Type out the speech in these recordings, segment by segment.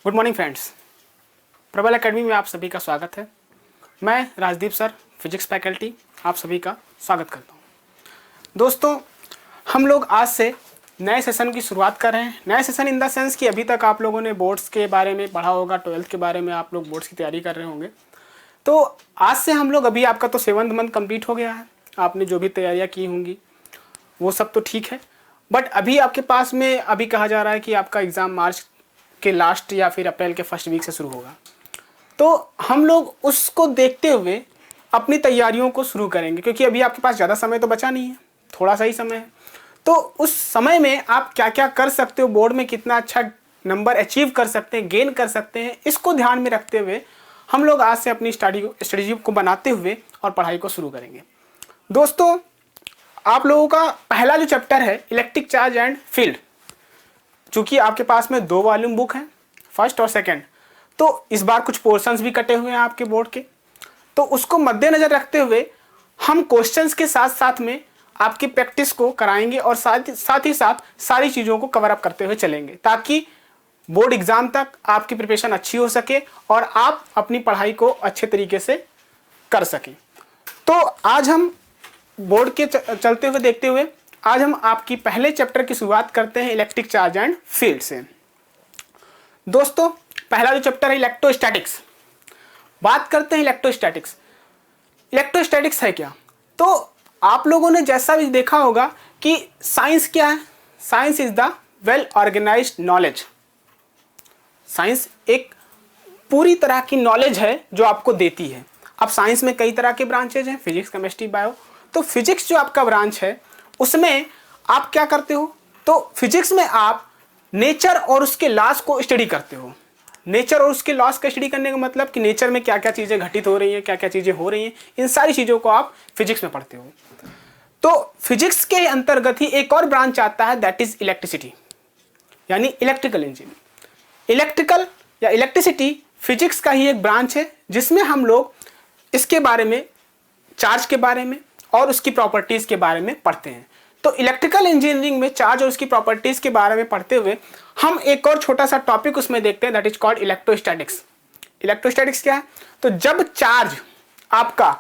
Good morning friends. प्रबल academy में आप सभी का स्वागत है। मैं राजदीप सर, फिजिक्स फैकल्टी, आप सभी का स्वागत करता हूँ। दोस्तों, हम लोग आज से नए सेशन की शुरुआत कर रहे हैं। नए सेशन इन द सेंस कि अभी तक आप लोगों ने बोर्ड्स के बारे में पढ़ा होगा, 12th के बारे में आप लोग बोर्ड्स की तैयारी कर रहे होंगे। तो आज से हम लोग, अभी आपका तो 7th मंथ कंप्लीट हो गया है, आपने जो भी तैयारियाँ की होंगी वो सब तो ठीक है, बट अभी आपके पास में अभी कहा जा रहा है कि आपका एग्ज़ाम मार्च के लास्ट या फिर अप्रैल के फर्स्ट वीक से शुरू होगा। तो हम लोग उसको देखते हुए अपनी तैयारियों को शुरू करेंगे, क्योंकि अभी आपके पास ज़्यादा समय तो बचा नहीं है, थोड़ा सा ही समय है। तो उस समय में आप क्या क्या कर सकते हो, बोर्ड में कितना अच्छा नंबर अचीव कर सकते हैं, गेन कर सकते हैं, इसको ध्यान में रखते हुए हम लोग आज से अपनी स्ट्रेटजी को बनाते हुए और पढ़ाई को शुरू करेंगे। दोस्तों, आप लोगों का पहला जो चैप्टर है इलेक्ट्रिक चार्ज एंड फील्ड, चूंकि आपके पास में 2 वॉल्यूम बुक हैं, फर्स्ट और सेकंड, तो इस बार कुछ पोर्शंस भी कटे हुए हैं आपके बोर्ड के, तो उसको मद्देनजर रखते हुए हम क्वेश्चंस के साथ साथ में आपकी प्रैक्टिस को कराएंगे और साथ ही साथ सारी चीज़ों को कवर अप करते हुए चलेंगे, ताकि बोर्ड एग्जाम तक आपकी प्रिपरेशन अच्छी हो सके और आप अपनी पढ़ाई को अच्छे तरीके से कर सकें। तो आज हम बोर्ड के चलते हुए देखते हुए आज हम आपकी पहले चैप्टर की शुरुआत करते हैं इलेक्ट्रिक चार्ज एंड फील्ड से। दोस्तों, पहला जो चैप्टर है इलेक्ट्रोस्टैटिक्स। बात करते हैं इलेक्ट्रोस्टैटिक्स। इलेक्ट्रोस्टैटिक्स है क्या? तो आप लोगों ने जैसा भी देखा होगा कि साइंस क्या है, science is the well organised knowledge. Science एक पूरी तरह की नॉलेज है जो आपको देती है। अब साइंस में कई तरह के ब्रांचेज हैं, फिजिक्स, केमिस्ट्री, बायो। तो फिजिक्स जो आपका ब्रांच है उसमें आप क्या करते हो? तो फिजिक्स में आप नेचर और उसके लॉस को स्टडी करते हो। नेचर और उसके लॉस का स्टडी करने का मतलब कि नेचर में क्या क्या चीज़ें घटित हो रही हैं, क्या क्या चीज़ें हो रही हैं, इन सारी चीज़ों को आप फिजिक्स में पढ़ते हो। तो फिजिक्स के अंतर्गत ही एक और ब्रांच आता है, दैट इज इलेक्ट्रिसिटी, यानी इलेक्ट्रिकल इंजीनियरिंग। इलेक्ट्रिकल या इलेक्ट्रिसिटी फिजिक्स का ही एक ब्रांच है, जिसमें हम लोग इसके बारे में, चार्ज के बारे में और उसकी प्रॉपर्टीज़ के बारे में पढ़ते हैं। तो इलेक्ट्रिकल इंजीनियरिंग में चार्ज और उसकी प्रॉपर्टीज़ के बारे में पढ़ते हुए हम एक और छोटा सा टॉपिक उसमें देखते हैं, that is called electrostatics. Electrostatics क्या है? तो जब चार्ज आपका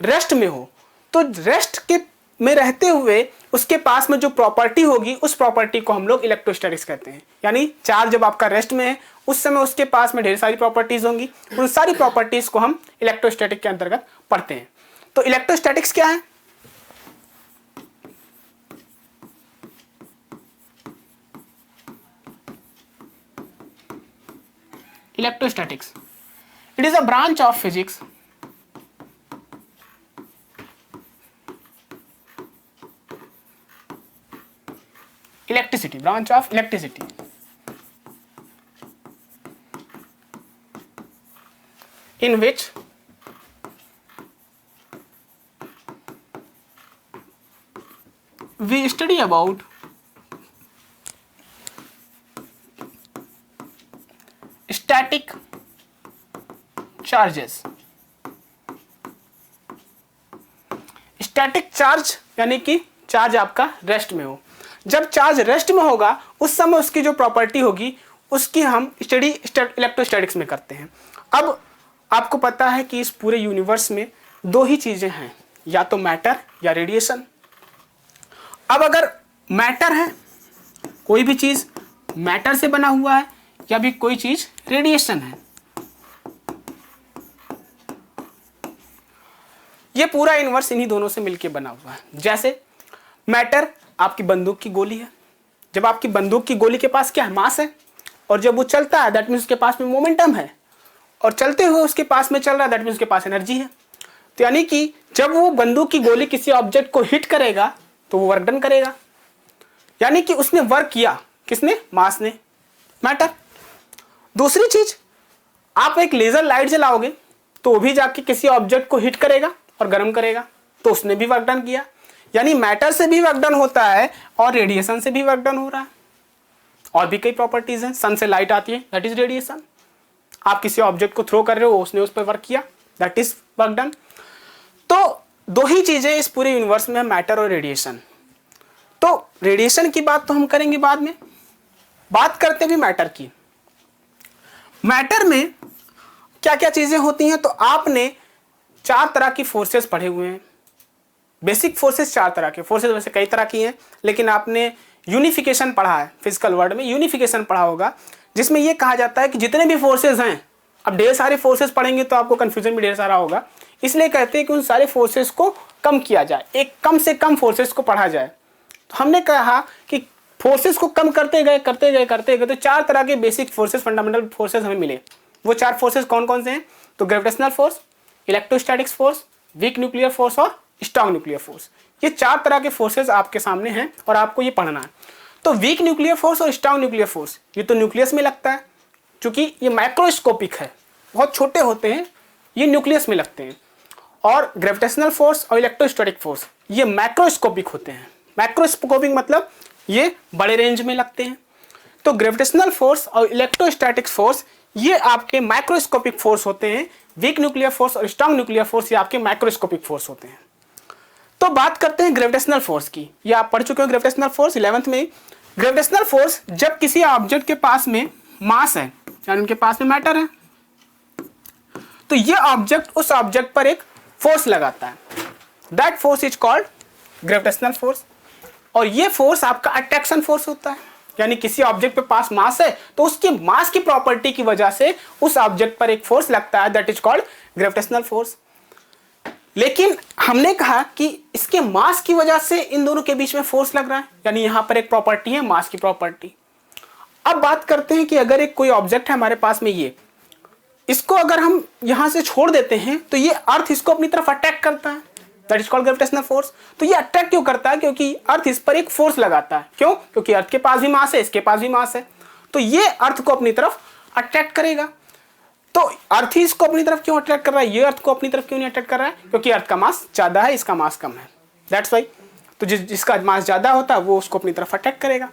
रेस्ट में हो, तो रेस्ट के में रहते हुए उसके पास में जो प्रॉपर्टी होगी, उस प्रॉपर्टी को हम लोग इलेक्ट्रोस्टैटिक्स कहते हैं। यानी चार्ज जब आपका रेस्ट में है, उस समय उसके पास में ढेर सारी प्रॉपर्टीज़ होंगी, उन सारी प्रॉपर्टीज़ को हम इलेक्ट्रोस्टैटिक के अंतर्गत पढ़ते हैं। तो इलेक्ट्रोस्टैटिक्स क्या है? Electrostatics. It is a branch of physics electricity, branch of electricity, in which we study about static charges. Static charge यानी कि चार्ज आपका रेस्ट में हो। जब चार्ज रेस्ट में होगा, उस समय उसकी जो प्रॉपर्टी होगी उसकी हम स्टडी इलेक्ट्रोस्टैटिक्स में करते हैं। अब आपको पता है कि इस पूरे यूनिवर्स में 2 ही चीज़ें हैं, या तो मैटर या रेडिएशन। अब अगर मैटर है, कोई भी चीज़ मैटर से बना हुआ है, या भी कोई चीज़ रेडिएशन है, ये पूरा यूनिवर्स इन्हीं दोनों से मिलके बना हुआ है। जैसे मैटर आपकी बंदूक की गोली है। जब आपकी बंदूक की गोली के पास क्या है? मास है, और जब वो चलता है दैट मीन्स उसके पास में मोमेंटम है, और चलते हुए उसके पास में चल रहा है दैट मीन्स उसके पास एनर्जी है। तो यानी कि जब वो बंदूक की गोली किसी ऑब्जेक्ट को हिट करेगा तो वो वर्क डन करेगा, यानी कि उसने वर्क किया। किसने? मास ने, मैटर। दूसरी चीज, आप एक लेजर लाइट जलाओगे तो वो भी जाके किसी ऑब्जेक्ट को हिट करेगा और गर्म करेगा, तो उसने भी वर्क डन किया। यानी मैटर से भी वर्क डन होता है और रेडिएशन से भी वर्क डन हो रहा है। और भी कई प्रॉपर्टीज हैं। सन से लाइट आती है, दैट इज रेडिएशन। आप किसी ऑब्जेक्ट को थ्रो कर रहे हो, उसने उस पर वर्क किया, दैट इज वर्क डन। तो 2 ही चीजें इस पूरे यूनिवर्स में है, मैटर और रेडिएशन। तो रेडिएशन की बात तो हम करेंगे बाद में, बात करते भी मैटर की। मैटर में क्या क्या चीजें होती हैं, तो आपने 4 तरह की फोर्सेस पढ़े हुए हैं। बेसिक फोर्सेस 4 तरह के, फोर्सेस वैसे कई तरह की हैं, लेकिन आपने यूनिफिकेशन पढ़ा है, फिजिकल वर्ड में यूनिफिकेशन पढ़ा होगा, जिसमें यह कहा जाता है कि जितने भी फोर्सेस हैं, अब ढेर सारे फोर्सेस पढ़ेंगे तो आपको कंफ्यूजन भी ढेर सारा होगा, इसलिए कहते हैं कि उन सारे फोर्सेस को कम किया जाए, एक कम से कम फोर्सेस को पढ़ा जाए। तो हमने कहा कि फोर्सेस को कम करते गए तो 4 तरह के बेसिक फोर्सेस, फंडामेंटल फोर्सेस हमें मिले। वो 4 फोर्सेस कौन कौन से हैं? तो gravitational force, electrostatics force, weak nuclear force और स्ट्रॉन्ग न्यूक्लियर फोर्स। ये 4 तरह के फोर्सेस आपके सामने हैं और आपको ये पढ़ना है। तो वीक न्यूक्लियर फोर्स और स्ट्रॉन्ग न्यूक्लियर फोर्स, ये तो न्यूक्लियस में लगता है, क्योंकि ये माइक्रोस्कोपिक है, बहुत छोटे होते हैं, ये न्यूक्लियस में लगते हैं। और ग्रेविटेशनल फोर्स और इलेक्ट्रोस्टैटिक फोर्स ये मैक्रोस्कोपिक होते हैं। मैक्रोस्कोपिक मतलब ये बड़े रेंज में लगते हैं। तो ग्रेविटेशनल फोर्स और इलेक्ट्रोस्टैटिक फोर्स ये आपके माइक्रोस्कोपिक फोर्स होते हैं। वीक न्यूक्लियर फोर्स और स्ट्रॉन्ग न्यूक्लियर फोर्स ये आपके मैक्रोस्कोपिक फोर्स होते हैं। तो बात करते हैं ग्रेविटेशनल फोर्स की। ये आप पढ़ चुके हो ग्रेविटेशनल फोर्स 11th में। ग्रेविटेशनल फोर्स जब किसी ऑब्जेक्ट के पास में मास है, यानी उनके पास में मैटर है, तो ये ऑब्जेक्ट उस ऑब्जेक्ट पर एक फोर्स लगाता है। That force is called gravitational force. और ये फोर्स आपका अट्रैक्शन फोर्स होता है, यानी किसी ऑब्जेक्ट पे पास मास है तो उसकी मास की प्रॉपर्टी की वजह से उस ऑब्जेक्ट पर एक फोर्स लगता है, that is called gravitational force. लेकिन हमने कहा कि इसके मास की वजह से इन दोनों के बीच में फोर्स लग रहा है, यानी यहां पर एक प्रॉपर्टी है मास की प्रॉपर्टी। अब बात करते हैं कि अगर एक कोई ऑब्जेक्ट है हमारे पास में, ये इसको अगर हम यहां से छोड़ देते हैं तो ये अर्थ इसको अपनी तरफ अट्रैक्ट करता है, that is called gravitational force. तो ये अट्रैक्ट क्यों करता है? क्योंकि अर्थ इस पर एक फोर्स लगाता है। क्यों? क्योंकि अर्थ के पास भी मास है, इसके पास भी मास है, तो ये अर्थ को अपनी तरफ अट्रैक्ट करेगा। तो अर्थ ही इसको अपनी तरफ क्यों अट्रैक्ट कर रहा है? ये अर्थ को अपनी तरफ क्यों नहीं अट्रैक्ट कर रहा है? क्योंकि अर्थ का मास ज्यादा है, इसका मास कम है, दैट्स वाई। तो जिसका मास ज्यादा होता है वो उसको अपनी तरफ अट्रैक्ट करेगा।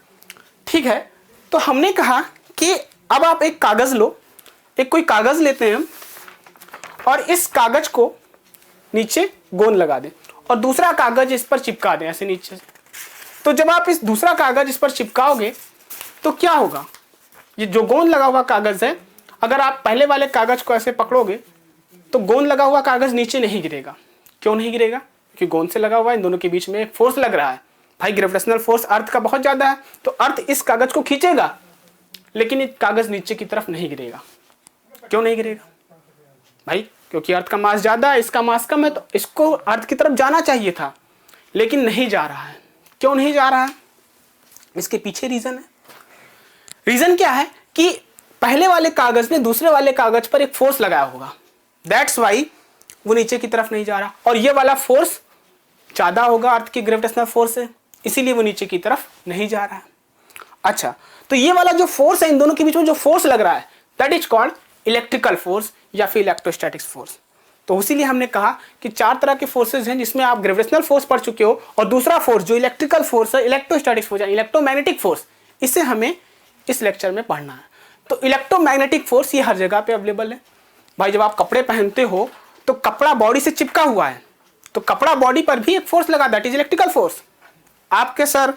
ठीक है, तो हमने कहा कि अब आप एक कागज लो, एक कोई कागज लेते हैं हम, और इस कागज को नीचे गोंद लगा दें और दूसरा कागज इस पर चिपका दें ऐसे नीचे से। तो जब आप इस दूसरा कागज इस पर चिपकाओगे तो क्या होगा? ये जो गोंद लगा हुआ कागज है, अगर आप पहले वाले कागज को ऐसे पकड़ोगे तो गोंद लगा हुआ कागज नीचे नहीं गिरेगा। क्यों नहीं गिरेगा? क्योंकि गोंद से लगा हुआ है, इन दोनों के बीच में एक फोर्स लग रहा है। भाई ग्रेविटेशनल फोर्स अर्थ का बहुत ज्यादा है, तो अर्थ इस कागज को खींचेगा, लेकिन ये कागज नीचे की तरफ नहीं गिरेगा। क्यों नहीं गिरेगा? भाई क्योंकि अर्थ का मास ज्यादा है, इसका मास कम है, तो इसको अर्थ की तरफ जाना चाहिए था, लेकिन नहीं जा रहा है। क्यों नहीं जा रहा है? इसके पीछे रीजन है। रीजन क्या है कि पहले वाले कागज ने दूसरे वाले कागज पर एक फोर्स लगाया होगा, दैट्स वाई वो नीचे की तरफ नहीं जा रहा। और ये वाला फोर्स ज्यादा होगा अर्थ की ग्रेविटेशनल फोर्स से, इसीलिए वो नीचे की तरफ नहीं जा रहा है। अच्छा, तो ये वाला जो फोर्स है, इन दोनों के बीच में जो फोर्स लग रहा है, that is called electrical force या फिर इलेक्ट्रोस्टैटिक्स फोर्स। तो इसीलिए हमने कहा कि 4 तरह के फोर्सेज हैं, जिसमें आप ग्रेविटेशनल फोर्स पढ़ चुके हो, और दूसरा फोर्स जो इलेक्ट्रिकल फोर्स है, इलेक्ट्रोस्टैटिक्स फोर्स या इलेक्ट्रोमैग्नेटिक फोर्स, इसे हमें इस लेक्चर में पढ़ना है। तो इलेक्ट्रोमैग्नेटिक फोर्स ये हर जगह पे अवेलेबल है। भाई जब आप कपड़े पहनते हो तो कपड़ा बॉडी से चिपका हुआ है, तो कपड़ा बॉडी पर भी एक फोर्स लगा, दैट इज इलेक्ट्रिकल फोर्स। आपके सर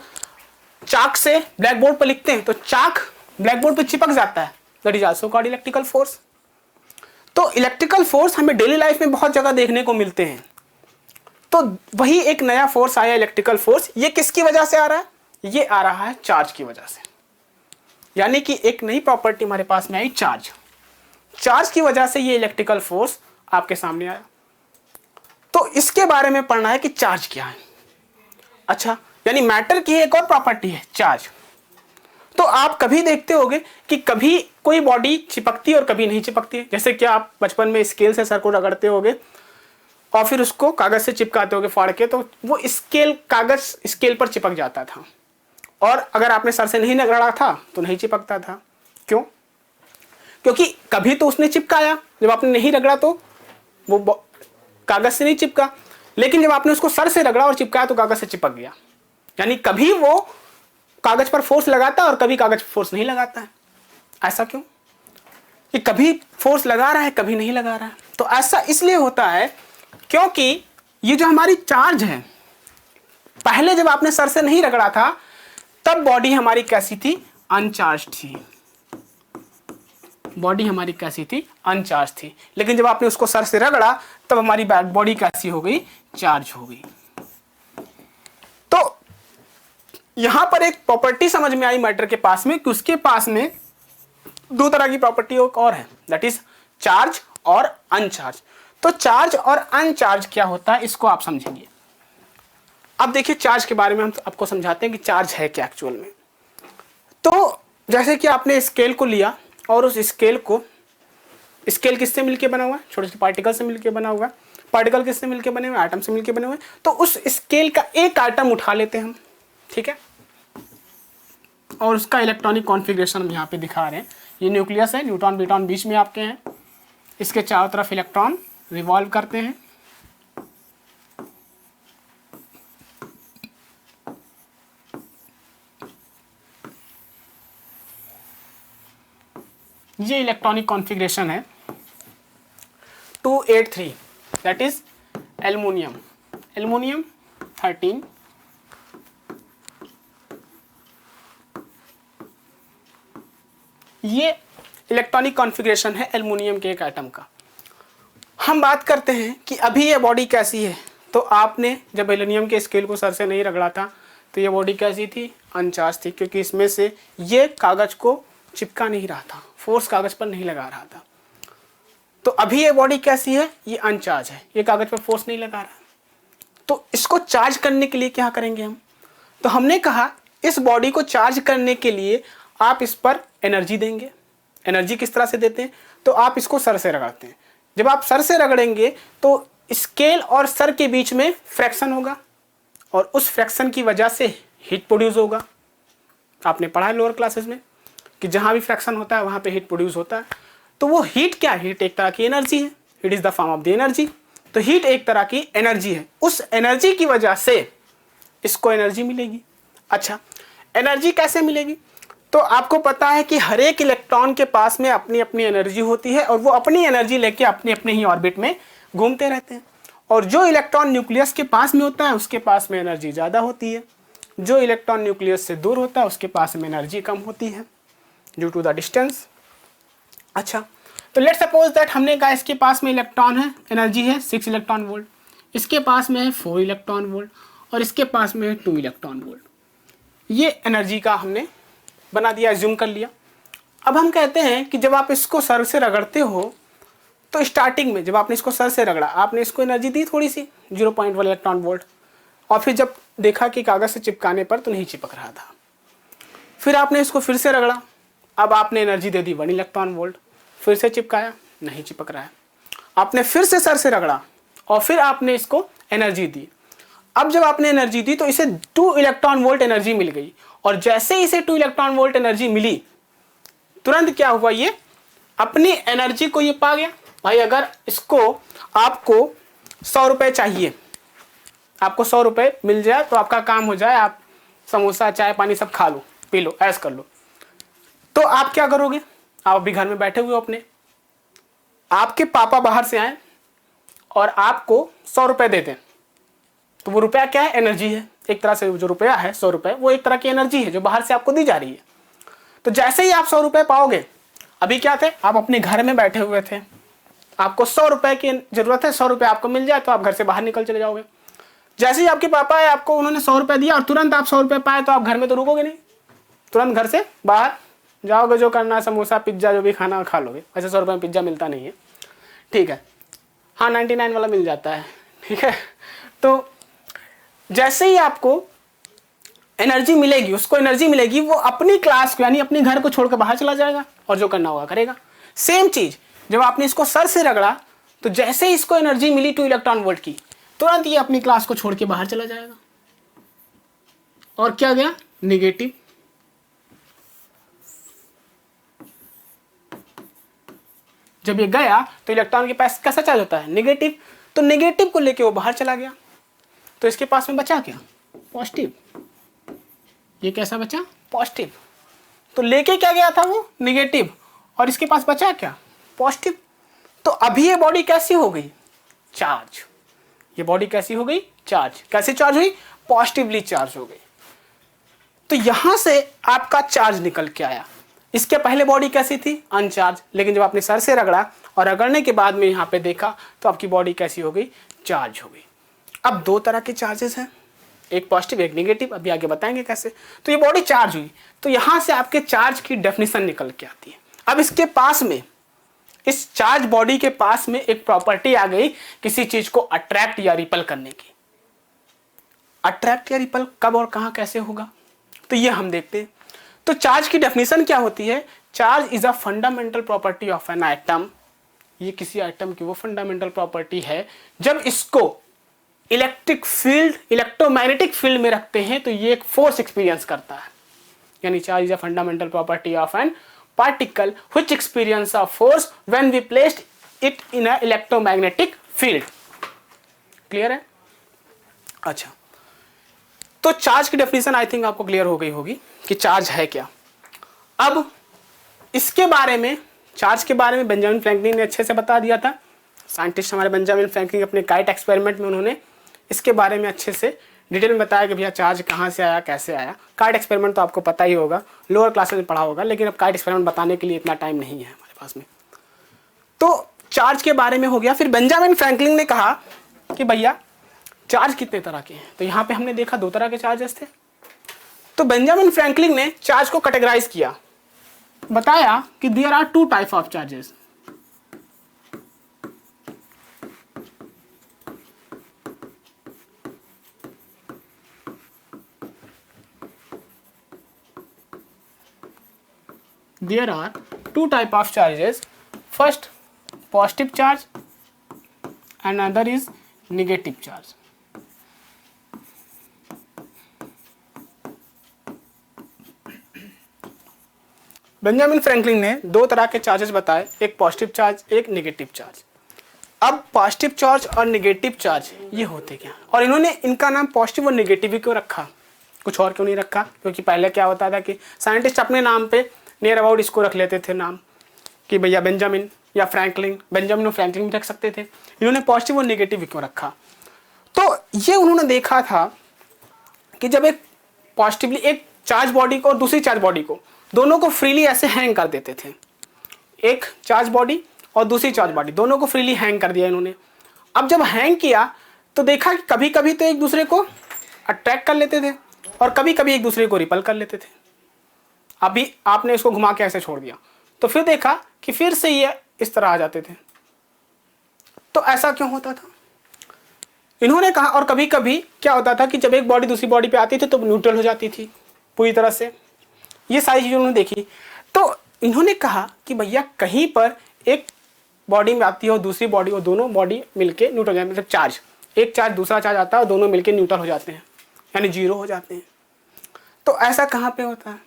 चाक से ब्लैक बोर्ड पर लिखते हैं तो चाक ब्लैक बोर्ड पर चिपक जाता है, that is also called electrical force. तो इलेक्ट्रिकल फोर्स हमें डेली लाइफ में बहुत जगह देखने को मिलते हैं। तो वही एक नया फोर्स आया इलेक्ट्रिकल फोर्स। ये किसकी वजह से आ रहा है? ये आ रहा है चार्ज की वजह से। यानी कि एक नई प्रॉपर्टी हमारे पास में आई, चार्ज। चार्ज की वजह से ये इलेक्ट्रिकल फोर्स आपके सामने आया। तो इसके बारे में पढ़ना है कि चार्ज क्या है। अच्छा, यानी मैटर की एक और प्रॉपर्टी है चार्ज। तो आप कभी देखते होगे कि कभी कोई बॉडी चिपकती है और कभी नहीं चिपकती है। जैसे कि आप बचपन में स्केल से सर को रगड़ते होगे और फिर उसको कागज से चिपकाते होगे फाड़ के, तो वो कागज स्केल पर चिपक जाता था। और अगर आपने सर से नहीं रगड़ा था तो नहीं चिपकता था। क्यों? क्योंकि कभी तो उसने चिपकाया, जब आपने नहीं रगड़ा तो वो कागज से नहीं चिपका, लेकिन जब आपने उसको सर से रगड़ा और चिपकाया तो कागज से चिपक गया। यानी कभी वो कागज पर फोर्स लगाता है और कभी कागज पर फोर्स नहीं लगाता है। ऐसा क्यों? कि कभी फोर्स लगा रहा है, कभी नहीं लगा रहा है। तो ऐसा इसलिए होता है क्योंकि ये जो हमारी चार्ज है, पहले जब आपने सर से नहीं रगड़ा था तब बॉडी हमारी कैसी थी? अनचार्ज थी। बॉडी हमारी कैसी थी, अनचार्ज थी। लेकिन जब आपने उसको सर से रगड़ा तब हमारी बॉडी कैसी हो गई, चार्ज हो गई। तो यहां पर एक प्रॉपर्टी समझ में आई मैटर के पास में कि उसके पास में दो तरह की प्रॉपर्टी और है, दैट इज चार्ज और अनचार्ज। तो चार्ज और अनचार्ज क्या होता है इसको आप समझेंगे। अब देखिए चार्ज के बारे में हम आपको समझाते हैं कि चार्ज है क्या एक्चुअल में। तो जैसे कि आपने स्केल को लिया और उस स्केल को, स्केल किससे मिलके बना हुआ है, छोटे छोटे पार्टिकल से मिलके बना हुआ है। पार्टिकल किससे मिलके बने हुए, एटम से मिलके बने हुए। तो उस स्केल का एक एटम उठा लेते हैं हम, ठीक है, और उसका इलेक्ट्रॉनिक कॉन्फ़िगरेशन हम यहाँ पे दिखा रहे हैं। ये न्यूक्लियस है, न्यूट्रॉन प्रोटॉन बीच में आपके हैं, इसके चारों तरफ इलेक्ट्रॉन रिवॉल्व करते हैं। ये इलेक्ट्रॉनिक कॉन्फ़िगरेशन है 283, दैट इज एल्युमिनियम, एल्युमिनियम 13, ये इलेक्ट्रॉनिक कॉन्फ़िगरेशन है एल्युमिनियम के एक एटम का। हम बात करते हैं कि अभी ये बॉडी कैसी है। तो आपने जब एल्युमिनियम के स्केल को सर से नहीं रगड़ा था तो ये बॉडी कैसी थी, अनचार्ज थी, क्योंकि इसमें से ये कागज को चिपका नहीं रहा था, फोर्स कागज पर नहीं लगा रहा था। तो अभी ये बॉडी कैसी है, ये अनचार्ज है, ये कागज पर फोर्स नहीं लगा रहा। तो इसको चार्ज करने के लिए क्या करेंगे हम, तो हमने कहा इस बॉडी को चार्ज करने के लिए आप इस पर एनर्जी देंगे। एनर्जी किस तरह से देते हैं, तो आप इसको सर से रगड़ते हैं। जब आप सर से रगड़ेंगे तो स्केल और सर के बीच में फ्रैक्शन होगा और उस फ्रैक्शन की वजह से हीट प्रोड्यूस होगा। आपने पढ़ा है लोअर क्लासेस में कि जहाँ भी फ्रैक्शन होता है वहाँ पे हीट प्रोड्यूस होता है। तो वो हीट क्या है, हीट एक तरह की एनर्जी है, it is the form of the energy. तो हीट एक तरह की एनर्जी है, उस एनर्जी की वजह से इसको एनर्जी मिलेगी। अच्छा, एनर्जी कैसे मिलेगी, तो आपको पता है कि हर एक इलेक्ट्रॉन के पास में अपनी अपनी एनर्जी होती है और वो अपनी एनर्जी लेके अपने अपने ही ऑर्बिट में घूमते रहते हैं। और जो इलेक्ट्रॉन न्यूक्लियस के पास में होता है उसके पास में एनर्जी ज़्यादा होती है, जो इलेक्ट्रॉन न्यूक्लियस से दूर होता है उसके पास में एनर्जी कम होती है ड्यू टू द डिस्टेंस। अच्छा, तो लेट्स सपोज दैट हमने कहा इसके पास में इलेक्ट्रॉन है, एनर्जी है 6 इलेक्ट्रॉन वोल्ट, इसके पास में है 4 इलेक्ट्रॉन वोल्ट और इसके पास में है 2 इलेक्ट्रॉन वोल्ट। ये एनर्जी का हमने बना दिया, एज्यूम कर लिया। अब हम कहते हैं कि जब आप इसको सर से रगड़ते हो तो स्टार्टिंग में जब आपने इसको सर से रगड़ा, आपने इसको एनर्जी दी थोड़ी सी 0.1 इलेक्ट्रॉन वोल्ट, और फिर जब देखा कि कागज़ से चिपकाने पर तो नहीं चिपक रहा था, फिर आपने इसको फिर से रगड़ा, अब आपने एनर्जी दे दी 1 इलेक्ट्रॉन वोल्ट, फिर से चिपकाया, नहीं चिपक रहा है। आपने फिर से सर से रगड़ा और फिर आपने इसको एनर्जी दी। अब जब आपने एनर्जी दी तो इसे 2 इलेक्ट्रॉन वोल्ट एनर्जी मिल गई, और जैसे ही इसे 2 इलेक्ट्रॉन वोल्ट एनर्जी मिली तुरंत क्या हुआ, ये अपनी एनर्जी को ये पा गया। भाई अगर इसको आपको 100 रुपये चाहिए, आपको 100 रुपये मिल जाए तो आपका काम हो जाए, आप समोसा चाय पानी सब खा लो, पी लो, ऐश कर लो, तो आप क्या करोगे, आप अभी घर में बैठे हुए हो अपने, आपके पापा बाहर से आए और आपको 100 रुपये दे दें, तो वो रुपया क्या है, एनर्जी है। एक तरह से जो रुपया है 100 रुपये वो एक तरह की एनर्जी है जो बाहर से आपको दी जा रही है। तो जैसे ही आप 100 रुपये पाओगे, अभी क्या थे, आप अपने घर में बैठे हुए थे, आपको 100 रुपये की जरूरत है, 100 रुपये आपको मिल जाए तो आप घर से बाहर निकल चले जाओगे। जैसे ही आपके पापा है, आपको उन्होंने 100 रुपये दिया और तुरंत आप 100 रुपये पाए तो आप घर में तो रुकोगे नहीं, तुरंत घर से बाहर जाओगे, जो करना है समोसा पिज्ज़ा जो भी खाना खा लोगे। वैसे 100 रुपये में पिज्ज़ा मिलता नहीं है, ठीक है, हाँ 99 वाला मिल जाता है, ठीक है। तो जैसे ही आपको एनर्जी मिलेगी, उसको एनर्जी मिलेगी, वो अपनी क्लास को यानी अपने घर को छोड़कर बाहर चला जाएगा और जो करना होगा करेगा। सेम चीज जब आपने इसको सर से रगड़ा तो जैसे ही इसको एनर्जी मिली 2 इलेक्ट्रॉन वोल्ट की, तुरंत ये अपनी क्लास को छोड़ के बाहर चला जाएगा। और क्या गया, निगेटिव। जब ये गया तो इलेक्ट्रॉन के पास कैसा चार्ज होता है, निगेटिव। तो निगेटिव को लेके वो बाहर चला गया, तो इसके पास में बचा क्या, पॉजिटिव। ये कैसा बचा, पॉजिटिव। तो लेके क्या गया था वो, निगेटिव, और इसके पास बचा क्या, पॉजिटिव। तो अभी ये बॉडी कैसी हो गई, चार्ज। ये बॉडी कैसी हो गई, चार्ज। कैसे चार्ज हुई, पॉजिटिवली चार्ज हो गई। तो यहां से आपका चार्ज निकल के आया। इसके पहले बॉडी कैसी थी, अनचार्ज, लेकिन जब आपने सर से रगड़ा और रगड़ने के बाद में यहाँ पे देखा तो आपकी बॉडी कैसी हो गई, चार्ज हो गई। अब दो तरह के चार्जेस हैं, एक पॉजिटिव एक नेगेटिव, अभी आगे बताएंगे कैसे। तो ये बॉडी चार्ज हुई, तो यहाँ से आपके चार्ज की डेफिनेशन निकल के आती है। अब इसके पास में, इस चार्ज बॉडी के पास में एक प्रॉपर्टी आ गई किसी चीज को अट्रैक्ट या रिपल करने की। अट्रैक्ट या रिपल कब और कहां कैसे होगा, तो ये हम देखते हैं। तो चार्ज की डेफिनेशन क्या होती है, charge is a fundamental property of an item. ये किसी आइटम की वो फंडामेंटल प्रॉपर्टी है, जब इसको इलेक्ट्रिक फील्ड, इलेक्ट्रोमैग्नेटिक फील्ड में रखते हैं तो ये एक फोर्स एक्सपीरियंस करता है। यानी charge is a fundamental property of an particle which experience a force when we placed it in a electromagnetic field. Clear है? अच्छा, तो चार्ज की डेफिनेशन आई थिंक आपको क्लियर हो गई होगी कि चार्ज है क्या। अब इसके बारे में, चार्ज के बारे में बेंजामिन फ्रैंकलिन ने अच्छे से बता दिया था। साइंटिस्ट हमारे बेंजामिन फ्रैंकलिन अपने काइट एक्सपेरिमेंट में उन्होंने इसके बारे में अच्छे से डिटेल में बताया कि भैया चार्ज कहाँ से आया, कैसे आया। काइट एक्सपेरिमेंट तो आपको पता ही होगा, लोअर क्लासेस में पढ़ा होगा, लेकिन अब काइट एक्सपेरिमेंट बताने के लिए इतना टाइम नहीं है हमारे पास में। तो चार्ज के बारे में हो गया। फिर बेंजामिन फ्रैंकलिन ने कहा कि भैया चार्ज कितने तरह के हैं, तो यहाँ पे हमने देखा दो तरह के चार्जेस थे। तो बेंजामिन फ्रैंकलिन ने चार्ज को कैटेगराइज किया, बताया कि there are two type of charges. There are two type of charges. First, positive charge, and another is negative charge. Benjamin Franklin ने दो तरह के चार्जेस बताए, एक पॉजिटिव चार्ज, एक नेगेटिव चार्ज। अब पॉजिटिव चार्ज और नेगेटिव चार्ज ये होते क्या, और इन्होंने इनका नाम पॉजिटिव और नेगेटिव ही क्यों रखा, कुछ और क्यों नहीं रखा? क्योंकि पहले क्या होता था कि साइंटिस्ट अपने नाम पे नियर अबाउट इसको रख लेते थे नाम, कि भैया बेंजामिन या फ्रैंकलिन, बेंजामिन और फ्रैंकलिन भी रख सकते थे। इन्होंने पॉजिटिव और नेगेटिव क्यों रखा? तो ये उन्होंने देखा था कि जब एक पॉजिटिवली एक चार्ज बॉडी को और दूसरी चार्ज बॉडी को, दोनों को फ्रीली ऐसे हैंग कर देते थे, एक चार्ज बॉडी और दूसरी चार्ज बॉडी दोनों को फ्रीली हैंग कर दिया इन्होंने। अब जब हैंग किया तो देखा कि कभी कभी तो एक दूसरे को अट्रैक्ट कर लेते थे और कभी कभी एक दूसरे को रिपल कर लेते थे। अभी आपने इसको घुमा के ऐसे छोड़ दिया तो फिर देखा कि फिर से ये इस तरह आ जाते थे। तो ऐसा क्यों होता था? इन्होंने कहा, और कभी कभी क्या होता था कि जब एक बॉडी दूसरी बॉडी पे आती थी तो न्यूट्रल हो जाती थी पूरी तरह से। ये सारी चीज़ें उन्होंने देखी। तो इन्होंने कहा कि भैया कहीं पर एक बॉडी में आती है और दूसरी बॉडी, और दोनों बॉडी मिलके न्यूट्रल हो जाते हैं, मतलब चार्ज, एक चार्ज दूसरा चार्ज आता है और दोनों मिलके न्यूट्रल हो जाते हैं, यानी जीरो हो जाते हैं। तो ऐसा कहाँ पे होता है?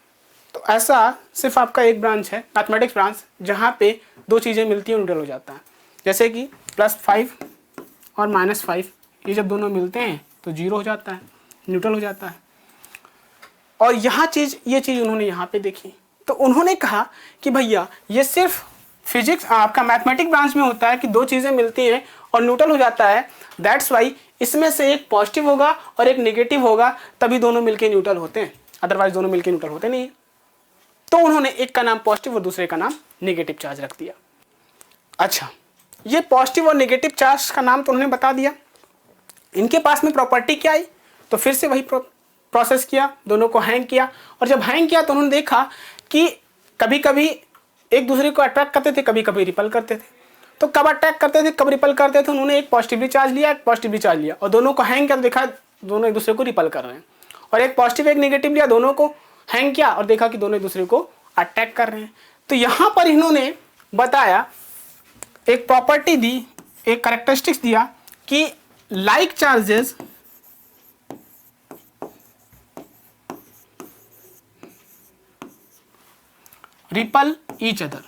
तो ऐसा सिर्फ आपका एक ब्रांच है, मैथमेटिक्स ब्रांच, जहाँ पे दो चीज़ें मिलती हैं न्यूट्रल हो जाता है। जैसे कि +5 और -5, ये जब दोनों मिलते हैं तो जीरो हो जाता है, न्यूट्रल हो जाता है। और यहाँ ये चीज़ उन्होंने यहाँ पे देखी। तो उन्होंने कहा कि भैया ये सिर्फ फिजिक्स, आपका मैथमेटिक्स ब्रांच में होता है कि दो चीज़ें मिलती हैं और न्यूट्रल हो जाता है। दैट्स वाई इसमें से एक पॉजिटिव होगा और एक नेगेटिव होगा, तभी दोनों मिलके न्यूट्रल होते हैं, अदरवाइज दोनों मिलके न्यूट्रल होते नहीं। तो उन्होंने एक का नाम पॉजिटिव और दूसरे का नाम नेगेटिव चार्ज रख दिया। अच्छा, ये पॉजिटिव और नेगेटिव चार्ज का नाम तो उन्होंने बता दिया। इनके पास में प्रॉपर्टी क्या आई? तो फिर से वही प्रोसेस किया, दोनों को हैंग किया, और जब हैंग किया तो उन्होंने देखा कि कभी कभी एक दूसरे को अट्रैक्ट करते थे, कभी कभी रिपल करते थे। तो कब अट्रैक्ट करते थे, कब रिपल करते थे? उन्होंने एक पॉजिटिवली चार्ज लिया, एक पॉजिटिवली चार्ज लिया, और दोनों को हैंग किया तो देखा दोनों एक दूसरे को रिपल कर रहे हैं। और एक पॉजिटिव एक नेगेटिव लिया, दोनों को हैंग किया और देखा कि दोनों एक दूसरे को अटैक कर रहे हैं। तो यहाँ पर इन्होंने बताया, एक प्रॉपर्टी दी, एक कैरेक्टरिस्टिक्स दिया कि like charges ripple each other.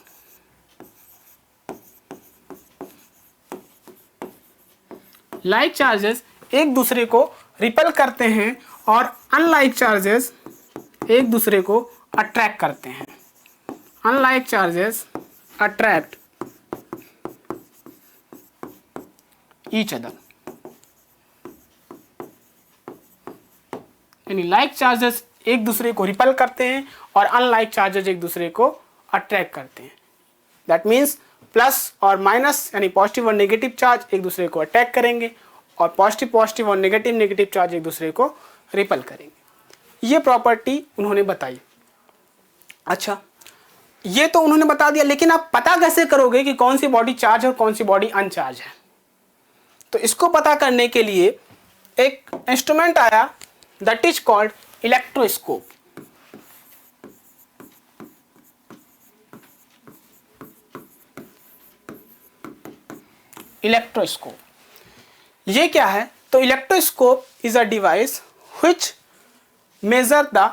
Like charges एक दूसरे को रिपल करते हैं और अनलाइक चार्जेस एक दूसरे को अट्रैक्ट करते हैं। Unlike charges attract each other, यानी लाइक चार्जेस एक दूसरे को रिपल करते हैं और अनलाइक चार्जेज एक दूसरे को अट्रैक्ट करते हैं। दैट मीन्स प्लस और माइनस यानी पॉजिटिव और नेगेटिव चार्ज एक दूसरे को अटैक करेंगे और पॉजिटिव पॉजिटिव और नेगेटिव नेगेटिव चार्ज एक दूसरे को रिपल करेंगे। ये प्रॉपर्टी उन्होंने बताई। अच्छा, ये तो उन्होंने बता दिया, लेकिन आप पता कैसे करोगे कि कौन सी बॉडी चार्ज है और कौन सी बॉडी अनचार्ज है? तो इसको पता करने के लिए एक इंस्ट्रूमेंट आया that is called electroscope. Electroscope ये क्या है? तो electroscope is a device which measure the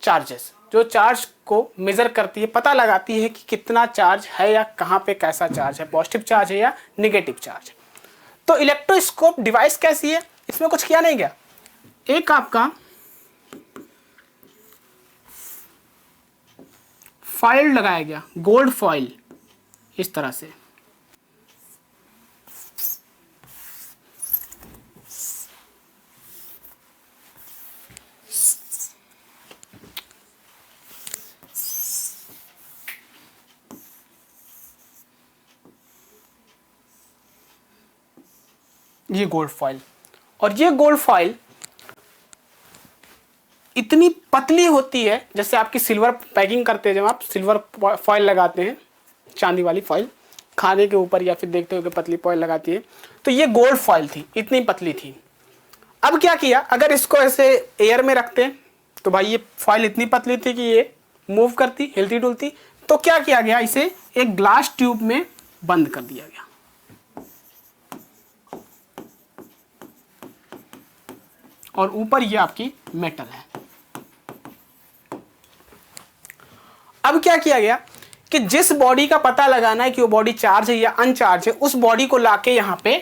charges, जो चार्ज को मेजर करती है, पता लगाती है कि कितना चार्ज है या कहाँ पे कैसा चार्ज है, पॉजिटिव चार्ज है या नेगेटिव चार्ज। तो इलेक्ट्रोस्कोप डिवाइस कैसी है? इसमें कुछ किया नहीं गया, एक आपका फॉइल लगाया गया, गोल्ड फॉइल, इस तरह से। ये गोल्ड फॉइल, और ये गोल्ड फॉइल इतनी पतली होती है, जैसे आपकी सिल्वर पैकिंग करते हैं, जब आप सिल्वर फॉइल लगाते हैं, चांदी वाली फॉइल खाने के ऊपर या फिर देखते हो कि पतली फॉइल लगाती है, तो ये गोल्ड फॉइल थी, इतनी पतली थी। अब क्या किया, अगर इसको ऐसे एयर में रखते हैं तो भाई ये फॉइल इतनी पतली थी कि ये मूव करती, हिलती डुलती। तो क्या किया गया, इसे एक ग्लास ट्यूब में बंद कर दिया गया, और ऊपर ये आपकी मेटल है। अब क्या किया गया कि जिस बॉडी का पता लगाना है कि वो बॉडी चार्ज है या अनचार्ज है, उस बॉडी को लाके यहाँ पे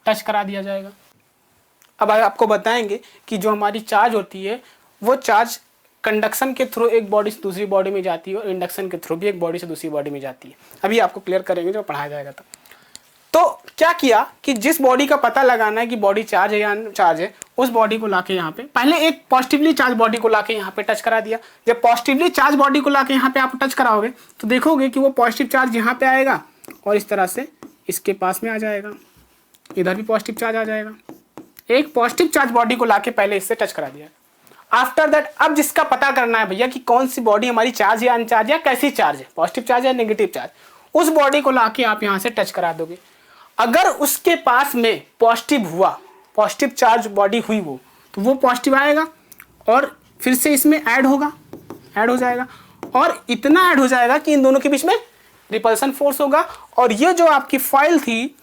टच करा दिया जाएगा। अब आपको बताएंगे कि जो हमारी चार्ज होती है वो चार्ज कंडक्शन के थ्रू एक बॉडी से दूसरी बॉडी में जाती है और इंडक्शन के थ्रू भी एक बॉडी से दूसरी बॉडी में जाती है। अभी आपको क्लियर करेंगे जब पढ़ाया जाएगा तब। तो क्या किया कि जिस बॉडी का पता लगाना है कि बॉडी चार्ज है या अनचार्ज है, उस बॉडी को लाके यहाँ पे पहले एक पॉजिटिवली चार्ज बॉडी को लाके यहाँ पे टच करा दिया। जब पॉजिटिवली चार्ज बॉडी को लाके यहाँ पे आप टच कराओगे तो देखोगे कि वो पॉजिटिव चार्ज यहाँ पे आएगा और इस तरह से इसके पास में आ जाएगा, इधर भी पॉजिटिव चार्ज आ जाएगा। एक पॉजिटिव चार्ज बॉडी को लाके पहले इससे टच करा दिया। आफ्टर दैट अब जिसका पता करना है भैया कि कौन सी बॉडी हमारी चार्ज या अनचार्ज या कैसी चार्ज है, पॉजिटिव चार्ज या नेगेटिव चार्ज, उस बॉडी को लाके आप यहाँ से टच करा दोगे। अगर उसके पास में पॉजिटिव हुआ, पॉजिटिव चार्ज बॉडी हुई वो, तो वो पॉजिटिव आएगा और फिर से इसमें ऐड होगा, ऐड हो जाएगा, और इतना ऐड हो जाएगा कि इन दोनों के बीच में रिपल्सन फोर्स होगा और ये जो आपकी फाइल थी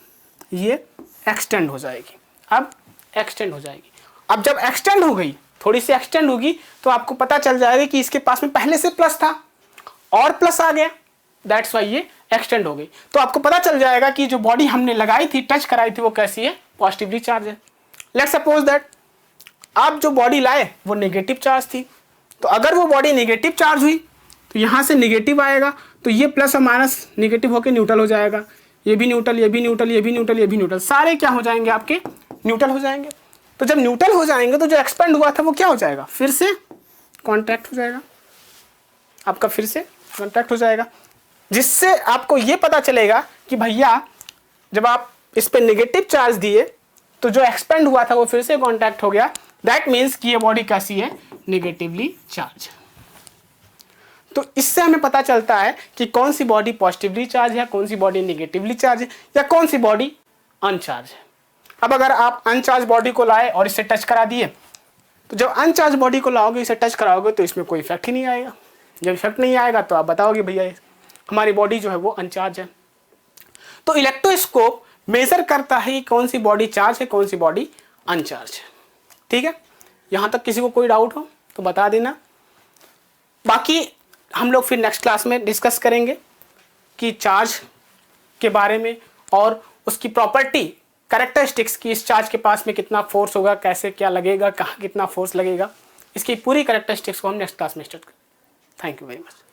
ये एक्सटेंड हो जाएगी। अब एक्सटेंड हो जाएगी। अब जब एक्सटेंड हो गई, थोड़ी सी एक्सटेंड होगी, तो आपको पता चल जाएगा कि इसके पास में पहले से प्लस था और प्लस आ गया, दैट्स वाई ये एक्सटेंड हो गई। तो आपको पता चल जाएगा कि जो बॉडी हमने लगाई थी, टच कराई थी, वो कैसी है, पॉजिटिवली चार्ज है। लेट्स सपोज दैट आप जो बॉडी लाए वो नेगेटिव चार्ज थी, तो अगर वो बॉडी नेगेटिव चार्ज हुई तो यहाँ से नेगेटिव आएगा, तो ये प्लस और माइनस नेगेटिव होकर न्यूट्रल हो जाएगा, ये भी न्यूट्रल, ये भी न्यूट्रल, ये भी न्यूट्रल, ये भी न्यूट्रल, सारे क्या हो जाएंगे, आपके न्यूट्रल हो जाएंगे। तो जब न्यूट्रल हो जाएंगे तो जो एक्सपेंड हुआ था वो क्या हो जाएगा, फिर से कॉन्ट्रैक्ट हो जाएगा, आपका फिर से कॉन्ट्रैक्ट हो जाएगा, जिससे आपको ये पता चलेगा कि भैया जब आप इस पे नेगेटिव चार्ज दिए तो जो एक्सपेंड हुआ था वो फिर से कॉन्टैक्ट हो गया। दैट मीन्स कि ये बॉडी कैसी है, नेगेटिवली चार्ज। तो इससे हमें पता चलता है कि कौन सी बॉडी पॉजिटिवली चार्ज है, कौन सी बॉडी नेगेटिवली चार्ज है, या कौन सी बॉडी अनचार्ज है। अब अगर आप अनचार्ज बॉडी को लाए और इससे टच करा दिए, तो जब अनचार्ज बॉडी को लाओगे, इसे टच कराओगे, तो इसमें कोई इफेक्ट ही नहीं आएगा। जब इफेक्ट नहीं आएगा तो आप बताओगे भैया हमारी बॉडी जो है वो अनचार्ज है। तो इलेक्ट्रोस्कोप मेजर करता है कि कौन सी बॉडी चार्ज है, कौन सी बॉडी अनचार्ज है। ठीक है, यहाँ तक किसी को कोई डाउट हो तो बता देना। बाकी हम लोग फिर नेक्स्ट क्लास में डिस्कस करेंगे कि चार्ज के बारे में और उसकी प्रॉपर्टी, कैरेक्टरिस्टिक्स की, इस चार्ज के पास में कितना फोर्स होगा, कैसे क्या लगेगा, कहाँ कितना फोर्स लगेगा, इसकी पूरी कैरेक्टरिस्टिक्स को हम नेक्स्ट क्लास में स्टार्ट करेंगे। Thank you very much.